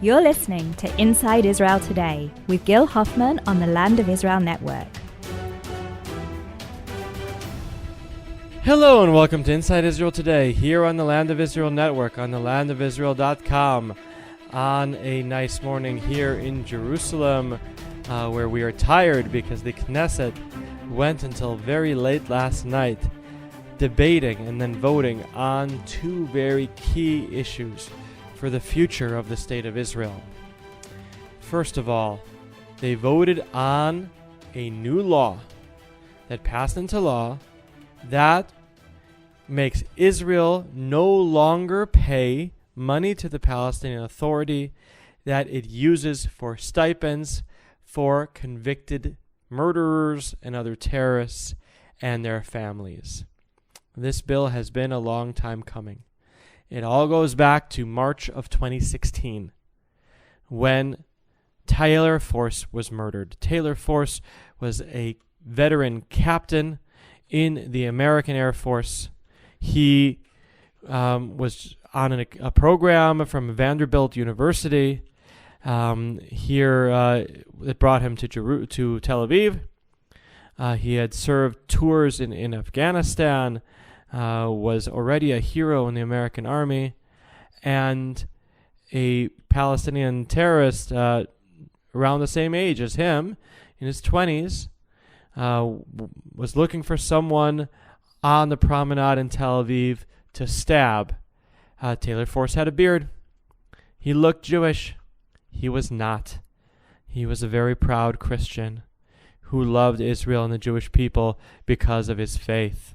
You're listening to Inside Israel Today with Gil Hoffman on the Land of Israel Network. Hello and welcome to Inside Israel Today here on the Land of Israel Network on thelandofisrael.com on a nice morning here in Jerusalem where we are tired because the Knesset went until very late last night debating and then voting on two very key issues for the future of the State of Israel. First of all, they voted on a new law that passed into law that makes Israel no longer pay money to the Palestinian Authority that it uses for stipends for convicted murderers and other terrorists and their families. This bill has been a long time coming. It all goes back to March of 2016 when Taylor Force was murdered. Taylor Force was a veteran captain in the American Air Force. He was on a program from Vanderbilt University that brought him to Tel Aviv. He had served tours in Afghanistan, was already a hero in the American Army, and a Palestinian terrorist around the same age as him, in his 20s, was looking for someone on the promenade in Tel Aviv to stab. Taylor Force had a beard. He looked Jewish. He was not. He was a very proud Christian who loved Israel and the Jewish people because of his faith.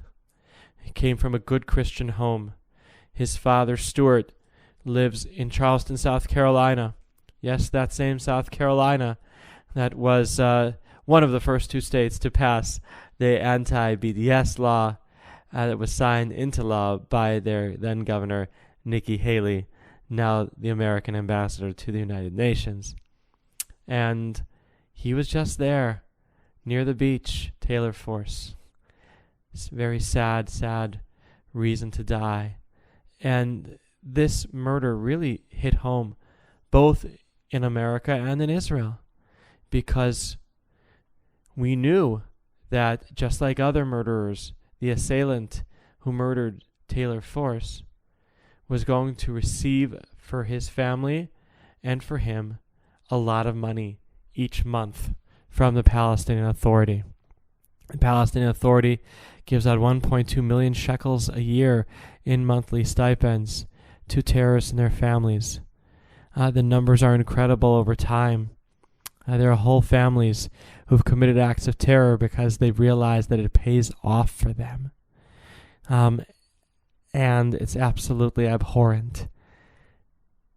He came from a good Christian home. His father, Stuart, lives in Charleston, South Carolina. Yes, that same South Carolina that was one of the first two states to pass the anti-BDS law that was signed into law by their then governor, Nikki Haley, now the American ambassador to the United Nations. And he was just there, near the beach, Taylor Force. It's a very sad, sad reason to die. And this murder really hit home, both in America and in Israel, because we knew that just like other murderers, the assailant who murdered Taylor Force was going to receive for his family and for him a lot of money each month from the Palestinian Authority. The Palestinian Authority gives out 1.2 million shekels a year in monthly stipends to terrorists and their families. The numbers are incredible over time. There are whole families who've committed acts of terror because they've realized that it pays off for them. And it's absolutely abhorrent.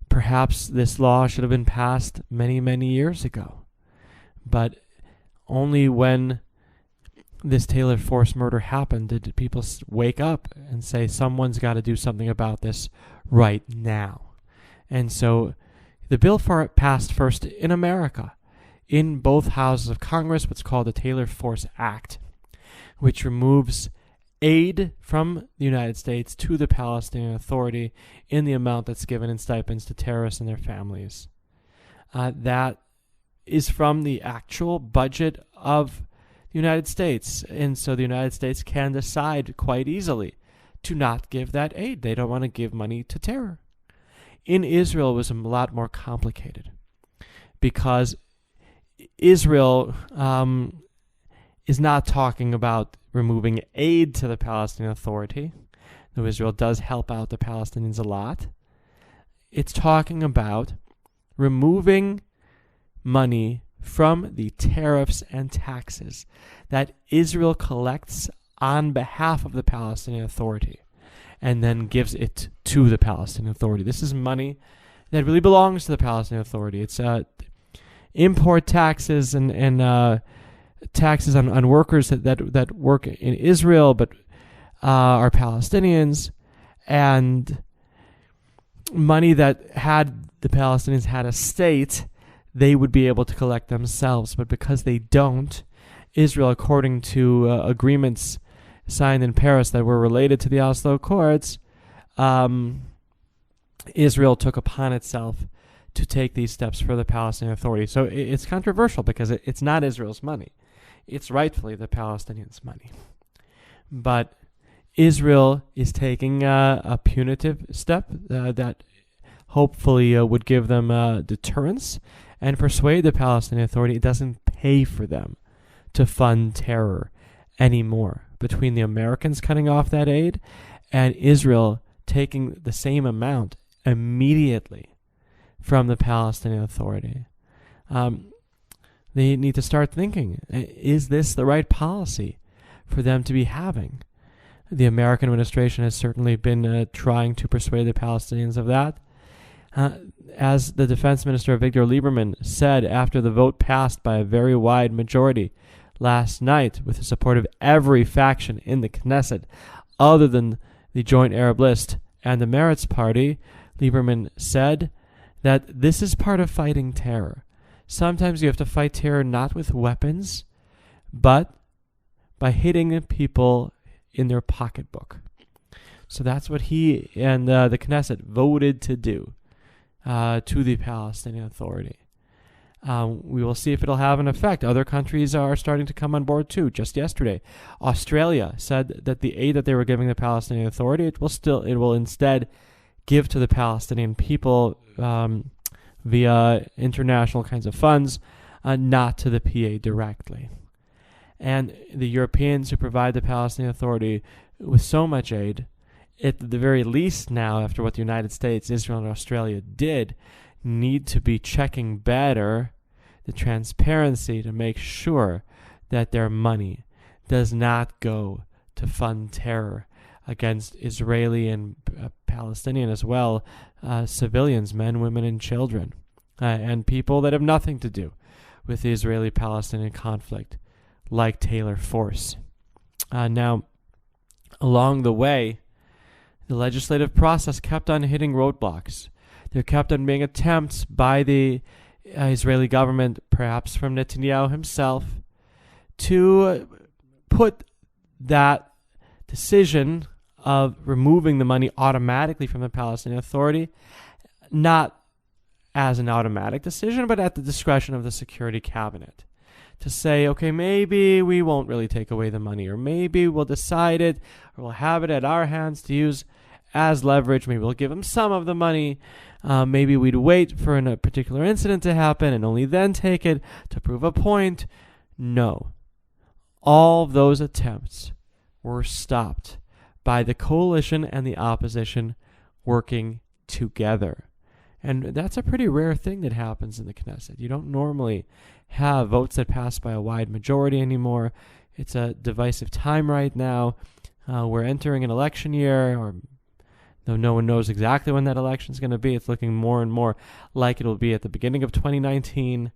Perhaps this law should have been passed many, many years ago. But only when this Taylor Force murder happened did people wake up and say, someone's got to do something about this right now. And so the bill passed first in America, in both houses of Congress, what's called the Taylor Force Act, which removes aid from the United States to the Palestinian Authority in the amount that's given in stipends to terrorists and their families. That is from the actual budget of the United States, and so the United States can decide quite easily to not give that aid. They don't want to give money to terror. In Israel, it was a lot more complicated because Israel is not talking about removing aid to the Palestinian Authority, though Israel does help out the Palestinians a lot. It's talking about removing money from the tariffs and taxes that Israel collects on behalf of the Palestinian Authority and then gives it to the Palestinian Authority. This is money that really belongs to the Palestinian Authority. It's import taxes and taxes on workers that work in Israel but are Palestinians, and money that had the Palestinians had a state, they would be able to collect themselves. But because they don't, Israel, according to agreements signed in Paris that were related to the Oslo Accords, Israel took upon itself to take these steps for the Palestinian Authority. So it's controversial because it's not Israel's money. It's rightfully the Palestinians' money. But Israel is taking a punitive step that hopefully would give them deterrence and persuade the Palestinian Authority it doesn't pay for them to fund terror anymore. Between the Americans cutting off that aid and Israel taking the same amount immediately from the Palestinian Authority. They need to start thinking, is this the right policy for them to be having? The American administration has certainly been trying to persuade the Palestinians of that. As the defense minister, Victor Lieberman, said after the vote passed by a very wide majority last night with the support of every faction in the Knesset other than the Joint Arab List and the Meretz Party, Lieberman said that this is part of fighting terror. Sometimes you have to fight terror not with weapons, but by hitting people in their pocketbook. So that's what he and the Knesset voted to do to the Palestinian Authority. We will see if it'll have an effect. Other countries are starting to come on board too. Just yesterday, Australia said that the aid that they were giving the Palestinian Authority, it will instead give to the Palestinian people via international kinds of funds, not to the PA directly. And the Europeans who provide the Palestinian Authority with so much aid, at the very least now, after what the United States, Israel, and Australia did, need to be checking better the transparency to make sure that their money does not go to fund terror against Israeli and Palestinian as well, civilians, men, women, and children, and people that have nothing to do with the Israeli-Palestinian conflict, like Taylor Force. Now, along the way, the legislative process kept on hitting roadblocks. There kept on being attempts by the Israeli government, perhaps from Netanyahu himself, to put that decision of removing the money automatically from the Palestinian Authority, not as an automatic decision, but at the discretion of the Security Cabinet. To say, okay, maybe we won't really take away the money, or maybe we'll decide it, or we'll have it at our hands to use as leverage. Maybe we'll give them some of the money. Maybe we'd wait for a particular incident to happen and only then take it to prove a point. No. All those attempts were stopped by the coalition and the opposition working together. And that's a pretty rare thing that happens in the Knesset. You don't normally have votes that pass by a wide majority anymore. It's a divisive time right now. We're entering an election year, or though no one knows exactly when that election is going to be, it's looking more and more like it will be at the beginning of 2019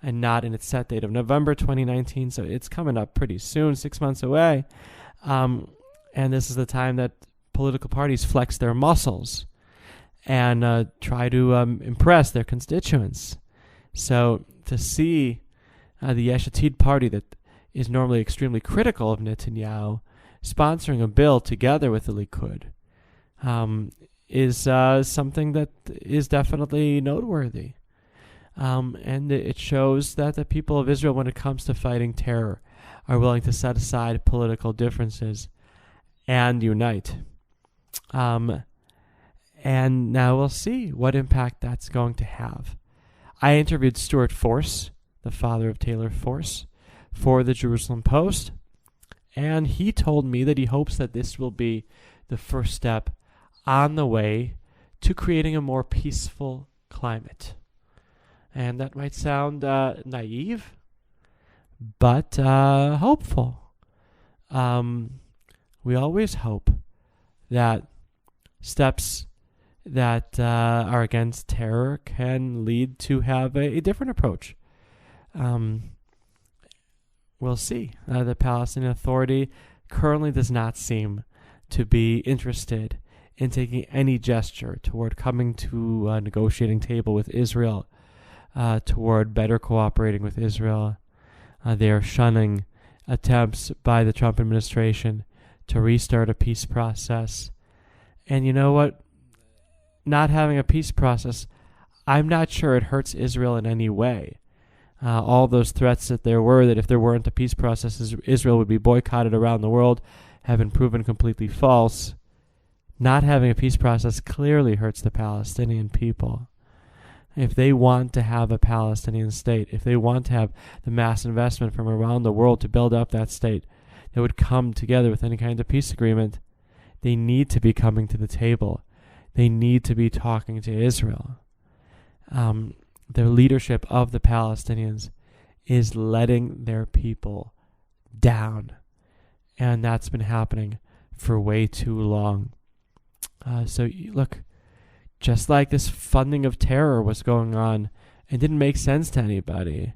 and not in its set date of November 2019. So it's coming up pretty soon, 6 months away. And this is the time that political parties flex their muscles and try to impress their constituents. So to see the Yesh Atid party that is normally extremely critical of Netanyahu sponsoring a bill together with the Likud is something that is definitely noteworthy. And it shows that the people of Israel, when it comes to fighting terror, are willing to set aside political differences and unite. And now we'll see what impact that's going to have. I interviewed Stuart Force, the father of Taylor Force, for the Jerusalem Post, and he told me that he hopes that this will be the first step on the way to creating a more peaceful climate. And that might sound naive, but hopeful. We always hope that steps that are against terror can lead to have a different approach. We'll see. The Palestinian Authority currently does not seem to be interested in taking any gesture toward coming to a negotiating table with Israel, toward better cooperating with Israel. They are shunning attempts by the Trump administration to restart a peace process. And you know what? Not having a peace process, I'm not sure it hurts Israel in any way. All those threats that there were, that if there weren't a peace process, Israel would be boycotted around the world, have been proven completely false. Not having a peace process clearly hurts the Palestinian people. If they want to have a Palestinian state, if they want to have the mass investment from around the world to build up that state that would come together with any kind of peace agreement, they need to be coming to the table. They need to be talking to Israel. The leadership of the Palestinians is letting their people down. And that's been happening for way too long. So look, just like this funding of terror was going on, it didn't make sense to anybody.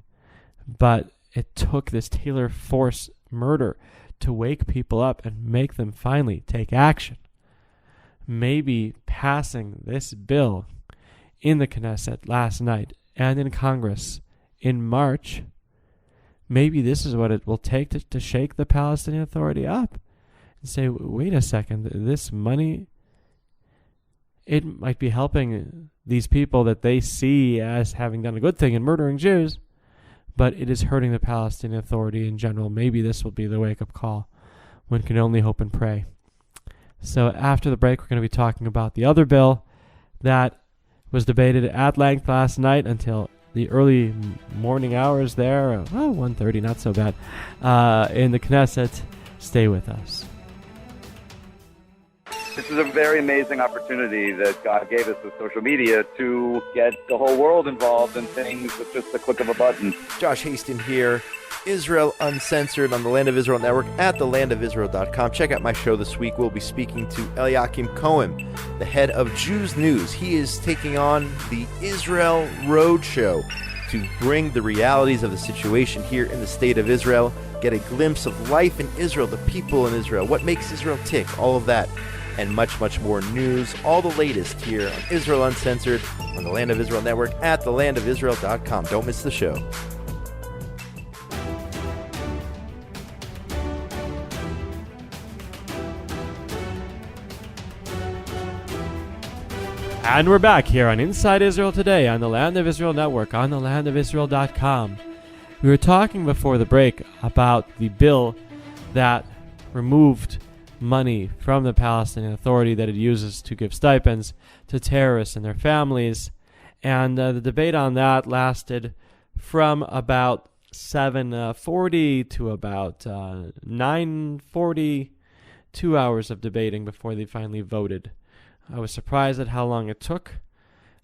But it took this Taylor Force murder to wake people up and make them finally take action. Maybe passing this bill in the Knesset last night and in Congress in March, maybe this is what it will take to shake the Palestinian Authority up and say, wait a second, this money, it might be helping these people that they see as having done a good thing in murdering Jews, but it is hurting the Palestinian Authority in general. Maybe this will be the wake-up call. One can only hope and pray. So after the break, we're going to be talking about the other bill that was debated at length last night until the early morning hours there. 1:30, not so bad, in the Knesset. Stay with us. This is a very amazing opportunity that God gave us with social media to get the whole world involved in things with just the click of a button. Josh Haston here. Israel Uncensored on the Land of Israel Network at thelandofisrael.com. Check out my show this week. We'll be speaking to Eliakim Cohen, the head of Jews News. He is taking on the Israel Roadshow to bring the realities of the situation here in the state of Israel, get a glimpse of life in Israel, the people in Israel, what makes Israel tick, all of that, and much, much more news. All the latest here on Israel Uncensored on the Land of Israel Network at thelandofisrael.com. Don't miss the show. And we're back here on Inside Israel Today on the Land of Israel Network on thelandofisrael.com. We were talking before the break about the bill that removed money from the Palestinian Authority that it uses to give stipends to terrorists and their families. And the debate on that lasted from about 7:40 to about 9:40, 2 hours of debating before they finally voted. I was surprised at how long it took,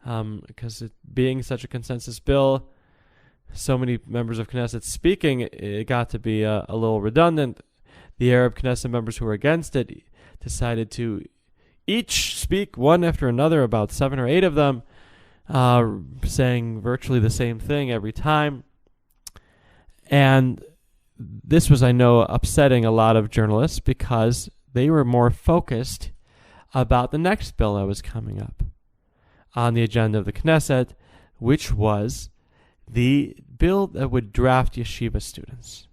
because it being such a consensus bill, so many members of Knesset speaking, it got to be a little redundant. The Arab Knesset members who were against it decided to each speak one after another, about 7 or 8 of them, saying virtually the same thing every time. And this was, I know, upsetting a lot of journalists because they were more focused about the next bill that was coming up on the agenda of the Knesset, which was the bill that would draft yeshiva students.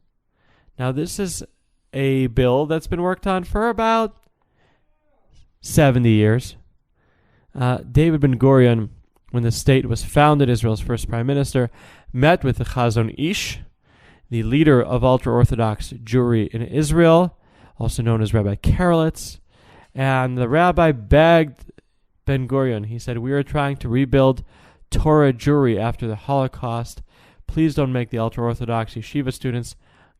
Now, this is a bill that's been worked on for about 70 years. David Ben-Gurion, when the state was founded, Israel's first prime minister, met with the Chazon Ish, the leader of ultra-Orthodox Jewry in Israel, also known as Rabbi Karelitz. And the rabbi begged Ben-Gurion. He said, "We are trying to rebuild Torah Jewry after the Holocaust. Please don't make the ultra-Orthodox yeshiva students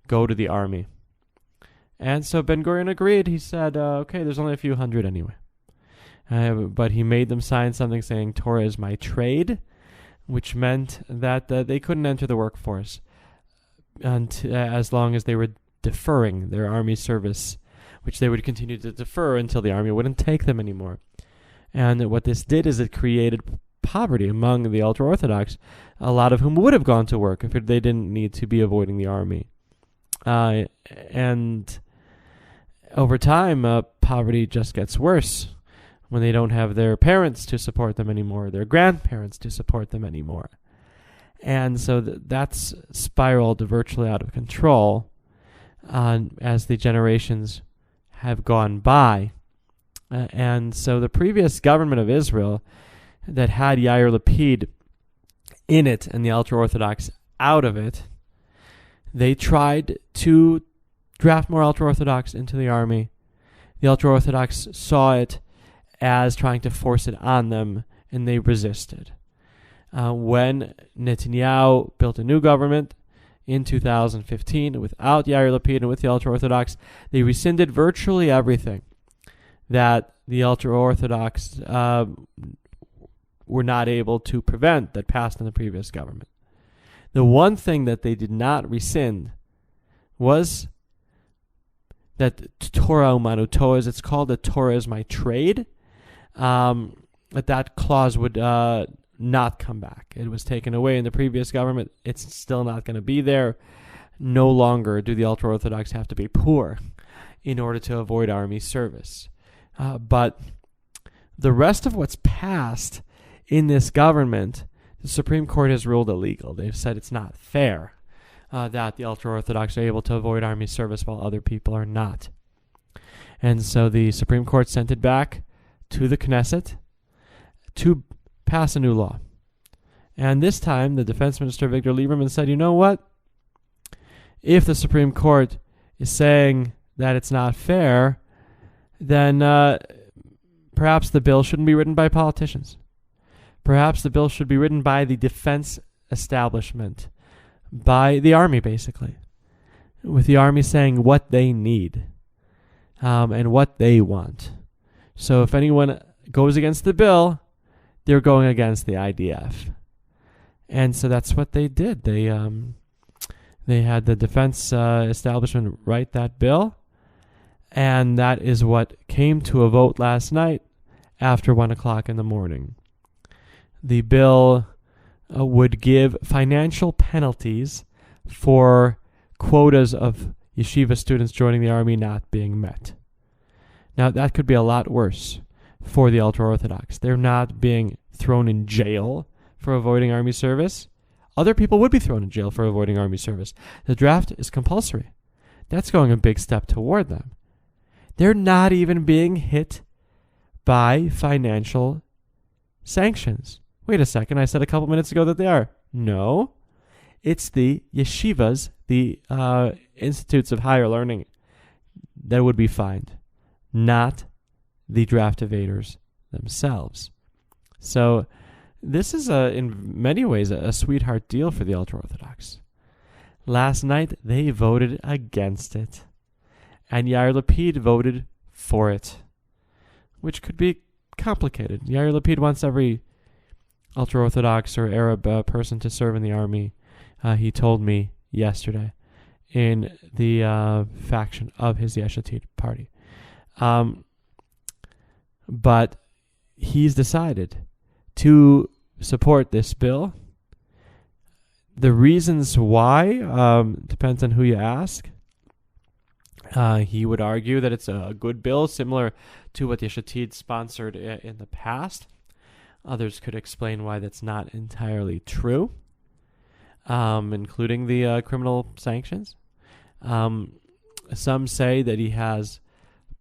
go to the army." And so Ben-Gurion agreed. He said, okay, there's only a few hundred anyway. But he made them sign something saying Torah is my trade, which meant that they couldn't enter the workforce as long as they were deferring their army service, which they would continue to defer until the army wouldn't take them anymore. And what this did is it created poverty among the ultra-Orthodox, a lot of whom would have gone to work if they didn't need to be avoiding the army. And over time, poverty just gets worse when they don't have their parents to support them anymore, their grandparents to support them anymore. And so that's spiraled virtually out of control as the generations have gone by. And so the previous government of Israel that had Yair Lapid in it and the ultra-Orthodox out of it, they tried to draft more ultra-Orthodox into the army. The ultra-Orthodox saw it as trying to force it on them, and they resisted. When Netanyahu built a new government in 2015 without Yair Lapid and with the ultra-Orthodox, they rescinded virtually everything that the ultra-Orthodox were not able to prevent that passed in the previous government. The one thing that they did not rescind was that Torah umanu Torah, as it's called, that Torah is my trade, that clause would not come back. It was taken away in the previous government. It's still not going to be there. No longer do the ultra-Orthodox have to be poor in order to avoid army service. But the rest of what's passed in this government, the Supreme Court has ruled illegal. They've said it's not fair that the ultra-Orthodox are able to avoid army service while other people are not. And so the Supreme Court sent it back to the Knesset to pass a new law. And this time, the Defense Minister, Victor Lieberman, said, you know what? If the Supreme Court is saying that it's not fair, then perhaps the bill shouldn't be written by politicians. Perhaps the bill should be written by the defense establishment, by the army, basically, with the army saying what they need and what they want. So if anyone goes against the bill, they're going against the IDF. And so that's what they did. They had the defense establishment write that bill, and that is what came to a vote last night after 1 o'clock in the morning. The bill would give financial penalties for quotas of yeshiva students joining the army not being met. Now, that could be a lot worse for the ultra-Orthodox. They're not being thrown in jail for avoiding army service. Other people would be thrown in jail for avoiding army service. The draft is compulsory. That's going a big step toward them. They're not even being hit by financial sanctions. Wait a second, I said a couple minutes ago that they are. No, it's the yeshivas, the institutes of higher learning, that would be fined, not the draft evaders themselves. So this is, in many ways, a sweetheart deal for the ultra-Orthodox. Last night, they voted against it, and Yair Lapid voted for it, which could be complicated. Yair Lapid wants every ultra-Orthodox or Arab person to serve in the army, he told me yesterday, in the faction of his Yesh Atid party. But he's decided to support this bill. The reasons why depends on who you ask. He would argue that it's a good bill, similar to what Yesh Atid sponsored in the past. Others could explain why that's not entirely true, including the criminal sanctions. Some say that he has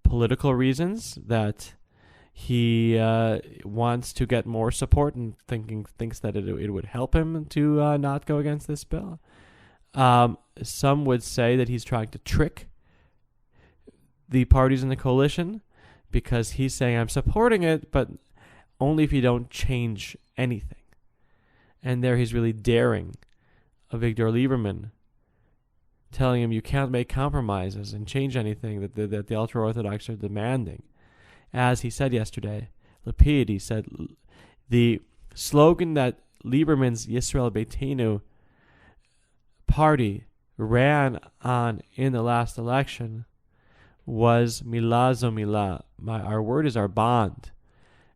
political reasons, that he wants to get more support and thinks that it would help him to not go against this bill. Some would say that he's trying to trick the parties in the coalition because he's saying, I'm supporting it, but only if you don't change anything. And there he's really daring Victor Lieberman, telling him you can't make compromises and change anything that the ultra-Orthodox are demanding. As he said yesterday, Lapid, he said the slogan that Lieberman's Yisrael Beitenu party ran on in the last election was Milah zo milah. Our word is our bond.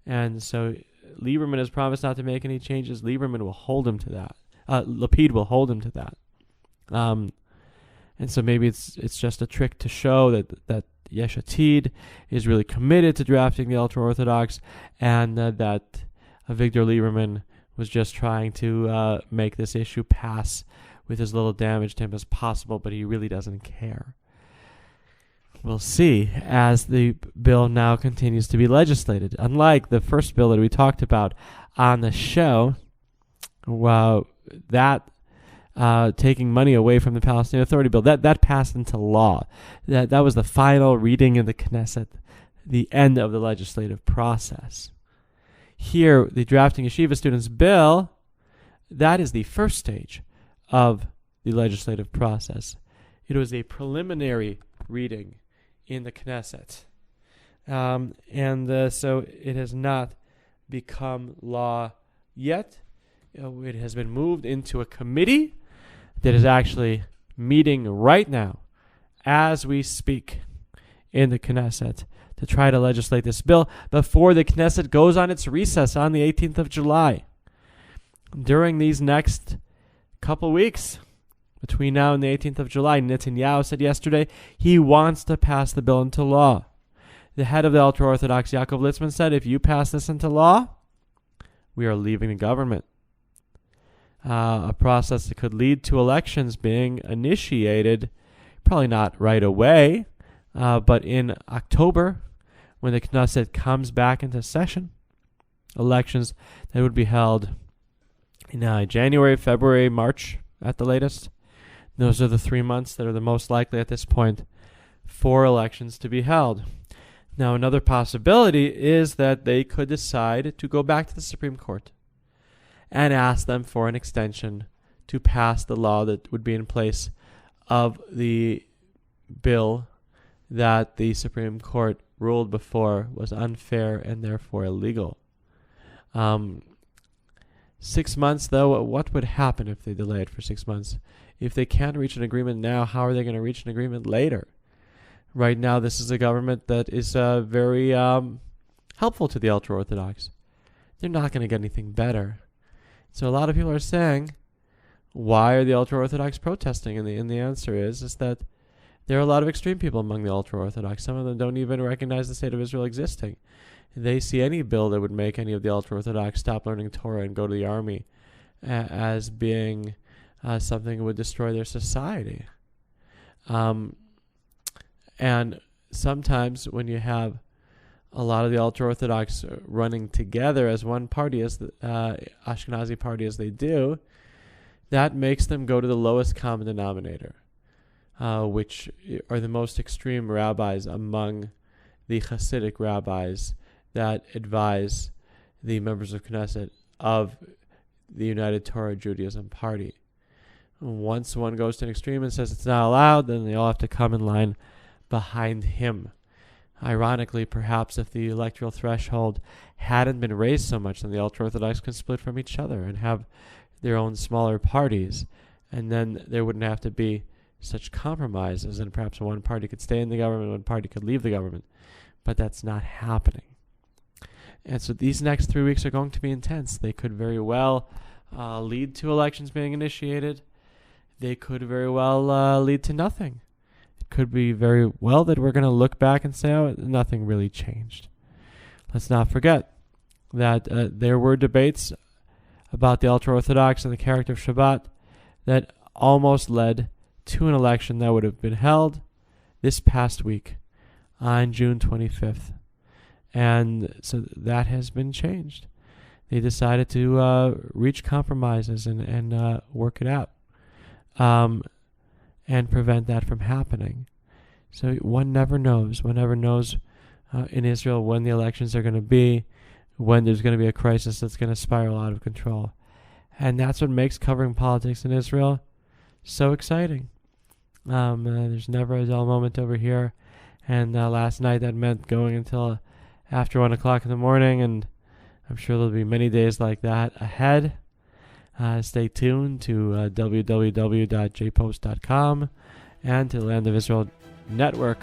And so Lieberman has promised not to make any changes. Lieberman will hold him to that. Lapid will hold him to that. And so maybe it's just a trick to show that Yesh Atid is really committed to drafting the ultra-Orthodox, and that Victor Lieberman was just trying to make this issue pass with as little damage to him as possible, but he really doesn't care. We'll see as the bill now continues to be legislated. Unlike the first bill that we talked about on the show, that taking money away from the Palestinian Authority bill, that passed into law. That was the final reading in the Knesset, the end of the legislative process. Here, the drafting yeshiva students bill, that is the first stage of the legislative process. It was a preliminary reading in the Knesset. So it has not become law yet. It has been moved into a committee that is actually meeting right now as we speak in the Knesset to try to legislate this bill before the Knesset goes on its recess on the 18th of July. During these next couple weeks, between now and the 18th of July, Netanyahu said yesterday he wants to pass the bill into law. The head of the ultra-Orthodox, Yaakov Litzman, said, if you pass this into law, we are leaving the government. A process that could lead to elections being initiated, probably not right away, but in October, when the Knesset comes back into session. Elections that would be held in January, February, March at the latest. Those are the 3 months that are the most likely at this point for elections to be held. Now, another possibility is that they could decide to go back to the Supreme Court and ask them for an extension to pass the law that would be in place of the bill that the Supreme Court ruled before was unfair and therefore illegal. 6 months, though, what would happen if they delay it for 6 months? If they can't reach an agreement now, how are they going to reach an agreement later? Right now, this is a government that is very helpful to the ultra-Orthodox. They're not going to get anything better. So a lot of people are saying, why are the ultra-Orthodox protesting? And the answer is that there are a lot of extreme people among the ultra-Orthodox. Some of them don't even recognize the state of Israel existing. They see any bill that would make any of the ultra-Orthodox stop learning Torah and go to the army as being something that would destroy their society. And sometimes when you have a lot of the ultra-Orthodox running together as one party, as the Ashkenazi party as they do, that makes them go to the lowest common denominator, which are the most extreme rabbis among the Hasidic rabbis that advise the members of Knesset of the United Torah Judaism Party. Once one goes to an extreme and says it's not allowed, then they all have to come in line behind him. Ironically, perhaps if the electoral threshold hadn't been raised so much, then the ultra-Orthodox can split from each other and have their own smaller parties, and then there wouldn't have to be such compromises, and perhaps one party could stay in the government, one party could leave the government. But that's not happening. And so these next 3 weeks are going to be intense. They could very well lead to elections being initiated. They could very well lead to nothing. It could be very well that we're going to look back and say, oh, nothing really changed. Let's not forget that there were debates about the ultra-Orthodox and the character of Shabbat that almost led to an election that would have been held this past week on June 25th. And so that has been changed. They decided to reach compromises and work it out and prevent that from happening. So one never knows. One never knows in Israel when the elections are going to be, when there's going to be a crisis that's going to spiral out of control. And that's what makes covering politics in Israel so exciting. There's never a dull moment over here. And last night that meant going until after 1 o'clock in the morning, and I'm sure there'll be many days like that ahead. Stay tuned to www.jpost.com and to the Land of Israel Network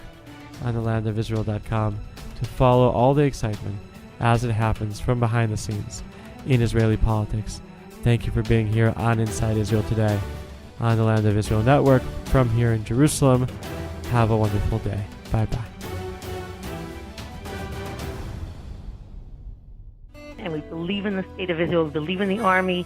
on thelandofisrael.com to follow all the excitement as it happens from behind the scenes in Israeli politics. Thank you for being here on Inside Israel today on the Land of Israel Network from here in Jerusalem. Have a wonderful day. Bye-bye. And we believe in the state of Israel, we believe in the army,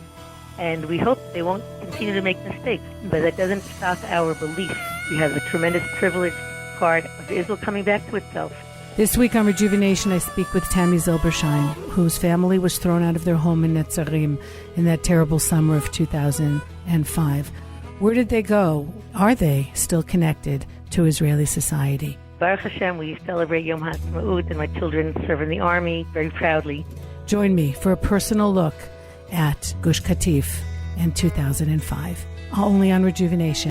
and we hope they won't continue to make mistakes. But that doesn't stop our belief. We have the tremendous privilege part of Israel coming back to itself. This week on Rejuvenation, I speak with Tammy Zilbersheim, whose family was thrown out of their home in Netzarim in that terrible summer of 2005. Where did they go? Are they still connected to Israeli society? Baruch Hashem, we celebrate Yom HaAtzmaut, and my children serve in the army very proudly. Join me for a personal look at Gush Katif in 2005, only on Rejuvenation.